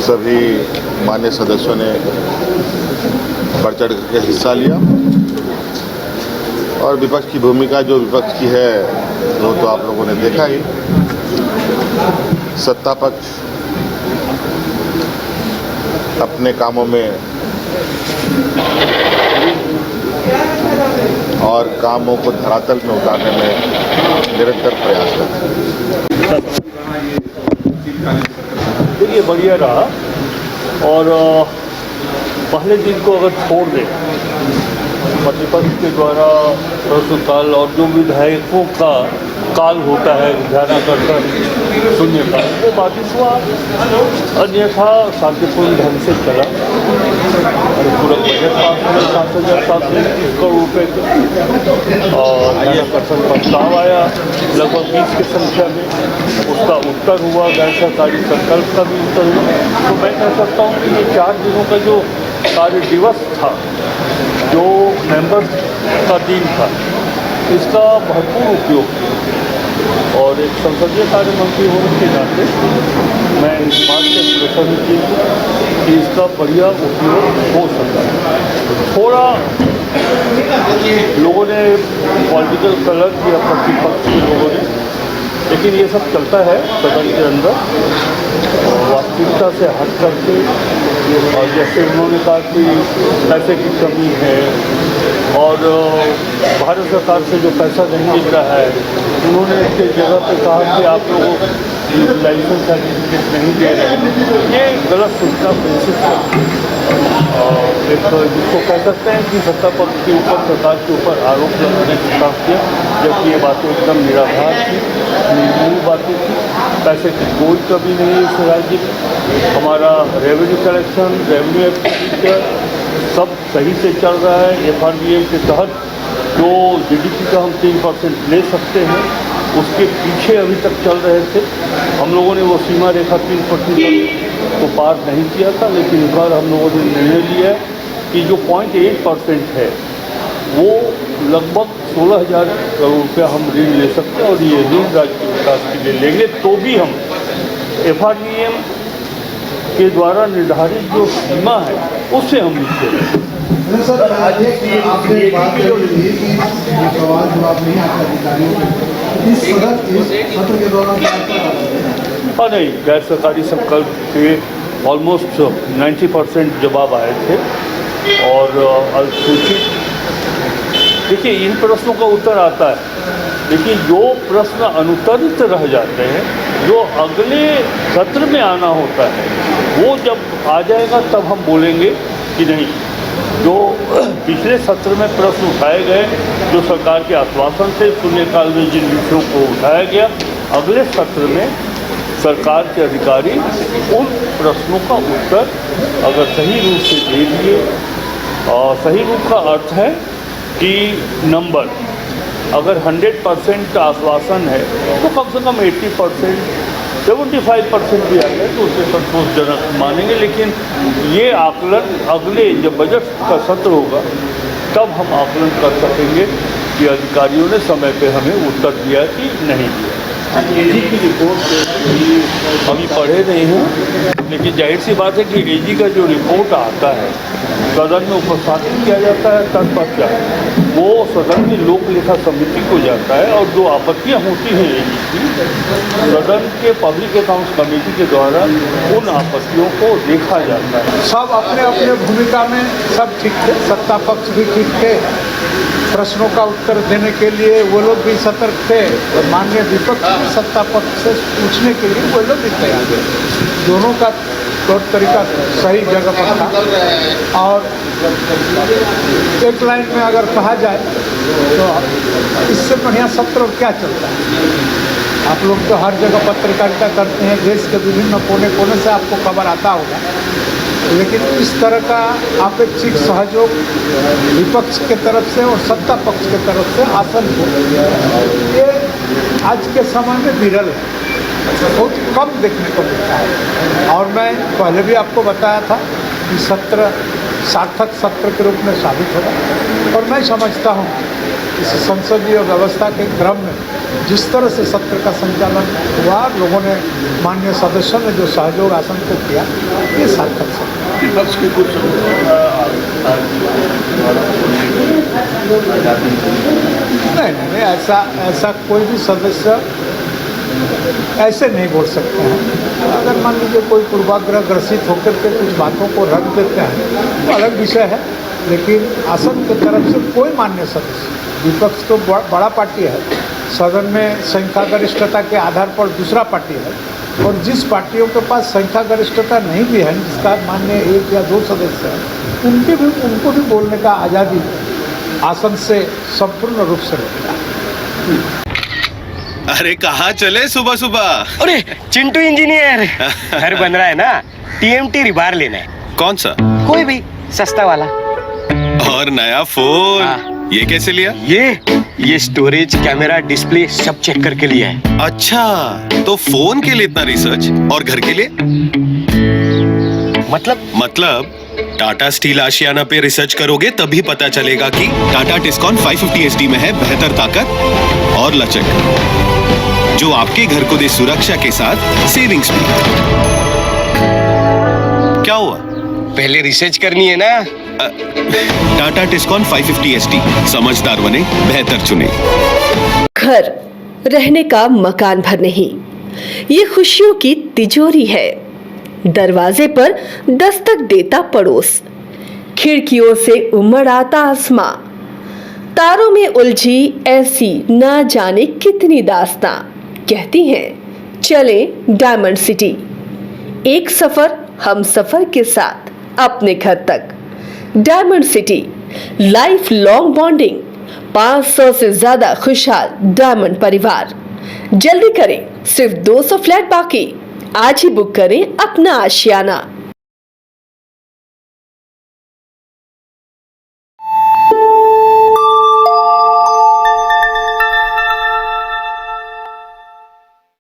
सभी मान्य सदस्यों ने बढ़ चढ़ करके हिस्सा लिया और विपक्ष की भूमिका जो विपक्ष की है वो तो आप लोगों ने देखा ही। सत्ता पक्ष अपने कामों में और कामों को धरातल में उतारने में निरंतर प्रयास करते हैं। देखिए बढ़िया रहा और पहले दिन को अगर छोड़ दें प्रतिपक्ष के द्वारा प्रश्नकाल और जो विधायकों का काल होता है ध्यानाकर्षण शून्यकाल वो बाधित हुआ, अन्यथा शांतिपूर्ण ढंग से चला और पूरा बजट पास हुआ 7,730 करोड़ रुपये के और ध्यानाकर्षण प्रस्ताव आया लगभग 20 की संख्या में, उसका उत्तर हुआ, गैर सरकारी संकल्प का भी उत्तर हुआ। तो मैं कह सकता हूँ कि ये 4 दिनों का जो कार्य दिवस था, जो मेंबर्स का दिन था, इसका भरपूर उपयोग और एक संसदीय कार्य मंत्री होने के नाते मैं इस बात से प्रसन्न कि इसका बढ़िया उपयोग हो सकता है। थोड़ा लोगों ने पॉलिटिकल कलर किया प्रतिपक्ष के लोगों ने, लेकिन ये सब चलता है सदन के अंदर वास्तविकता से हट करके। और जैसे उन्होंने कहा कि पैसे की कमी है और भारत सरकार से जो पैसा नहीं मिल रहा है, उन्होंने इसके जगह पे कहा कि आप लोगों लाइसेंस सर्टिफिकेट नहीं दे रहे हैं। ये गलत सूचना प्रिंसिप और एक जिसको कह सकते हैं कि सत्ता पक्ष के ऊपर सरकार के ऊपर आरोप लगाने का काम किया, जबकि ये बातें एकदम निराधार थी, निर्मूल बातें थी। पैसे की कोई कमी नहीं है इस राज्य में। हमारा रेवेन्यू कलेक्शन, रेवेन्यू एक्सपेंडिचर सब सही से चल रहा है। FRBM के तहत जो GDP का हम 3% ले सकते हैं, उसके पीछे अभी तक चल रहे थे। हम लोगों ने वो सीमा रेखा 3% को पार नहीं किया था, लेकिन इस बार हम लोगों ने निर्णय लिया है कि जो 0.8% है वो लगभग 16,000 करोड़ रुपया हम ऋण ले सकते हैं और ये ऋण राज्य के विकास के लिए लेंगे, तो भी हम FRBM के द्वारा निर्धारित जो सीमा है उससे हम नीचे। सर, आपने बात करी थी कि सवाल जवाब नहीं आता अधिकारियों को, इस सत्र के दौरान हाँ नहीं, गैर सरकारी संकल्प के ऑलमोस्ट 90% जवाब आए थे और अनुसूचित देखिए इन प्रश्नों का उत्तर आता है, लेकिन जो प्रश्न अनुत्तरित रह जाते हैं, जो अगले सत्र में आना होता है, वो जब आ जाएगा तब हम बोलेंगे कि नहीं जो पिछले सत्र में प्रश्न उठाए गए, जो सरकार के आश्वासन से शून्यकाल में जिन विषयों को उठाया गया, अगले सत्र में सरकार के अधिकारी उन प्रश्नों का उत्तर अगर सही रूप से दे दिए, और सही रूप का अर्थ है कि नंबर अगर 100% आश्वासन है तो कम से कम 80%, 75% भी आ गए तो उसे संतोषजनक मानेंगे। लेकिन ये आकलन अगले जब बजट का सत्र होगा तब हम आकलन कर सकेंगे कि अधिकारियों ने समय पे हमें उत्तर दिया कि नहीं दिया। AG की रिपोर्ट अभी पढ़े नहीं हूँ, लेकिन जाहिर सी बात है कि AG का जो रिपोर्ट आता है सदन में उपस्थापित किया जाता है, तत्पश्चात वो सदन की लोक लेखा समिति को जाता है और जो आपत्तियाँ होती हैं AG की, सदन के पब्लिक अकाउंट्स कमेटी के द्वारा उन आपत्तियों को देखा जाता है। सब अपने अपने भूमिका में सब ठीक थे, सत्ता पक्ष भी ठीक थे, प्रश्नों का उत्तर देने के लिए वो लोग भी सतर्क थे और माननीय विपक्ष भी सत्ता पक्ष से पूछने के लिए वो लोग भी तैयार थे। दोनों का तौर तरीका सही जगह पर था। और एक लाइन में अगर कहा जाए तो इससे बढ़िया सत्र क्या चलता है। आप लोग तो हर जगह पत्रकारिता करते हैं, देश के विभिन्न कोने कोने से आपको खबर आता होगा, लेकिन इस तरह का अपेक्षित सहयोग विपक्ष के तरफ से और सत्ता पक्ष के तरफ से हासिल हो, ये आज के समय में विरल है, बहुत कम देखने को मिलता है। और मैं पहले भी आपको बताया था कि सत्र सार्थक सत्र के रूप में साबित होगा और मैं समझता हूँ इस संसदीय व्यवस्था के क्रम में जिस तरह से सत्र का संचालन हुआ, लोगों ने, माननीय सदस्यों ने जो सहयोग आसन को किया, ये सार्थक है। विपक्ष की कुछ नहीं, ऐसा कोई भी सदस्य ऐसे नहीं बोल सकते हैं। अगर मान लीजिए कोई पूर्वाग्रह ग्रसित होकर के कुछ बातों को रख देते हैं तो अलग विषय है, लेकिन आसन की तरफ से कोई मान्य सदस्य, विपक्ष तो बड़ा पार्टी है, सदन में संख्या गरिष्ठता के आधार पर दूसरा पार्टी है, और जिस पार्टियों के पास संख्या गरिष्ठता नहीं भी है, जिसका मान्य 1 या 2 सदस्य हैं, उनको भी बोलने का आज़ादी आसन से संपूर्ण रूप से मिलता है। अरे कहाँ चले सुबह सुबह? अरे चिंटू इंजीनियर, घर बन रहा है ना, TMT रिबार लेना है। कौन सा? कोई भी सस्ता वाला। और नया फोन? हाँ। ये कैसे लिया? ये स्टोरेज, कैमरा, डिस्प्ले सब चेक करके लिया है। अच्छा, तो फोन के लिए इतना रिसर्च और घर के लिए? मतलब टाटा स्टील आशियाना पे रिसर्च करोगे तभी पता चलेगा कि टाटा टिस्कॉन 550 SD में है बेहतर ताकत और लचक, जो आपके घर को दे सुरक्षा के साथ सेविंग्स भी। क्या हुआ? पहले रिसर्च करनी है ना। टाटा टिस्कॉन 550 SD, समझदार बने, बेहतर चुने। घर रहने का मकान भर नहीं, ये खुशियों की तिजोरी है। दरवाजे पर दस्तक देता पड़ोस, खिड़कियों से उमड़ आता आसमां, तारों में उलझी ऐसी ना जाने कितनी दास्तां। कहती हैं चले डायमंड सिटी, एक सफर हम सफर के साथ अपने घर तक। Diamond city, life long bonding, 500 से ज्यादा खुशहाल डायमंड परिवार। जल्दी करें, सिर्फ 200 फ्लैट बाकी। आज ही बुक करें अपना आशियाना।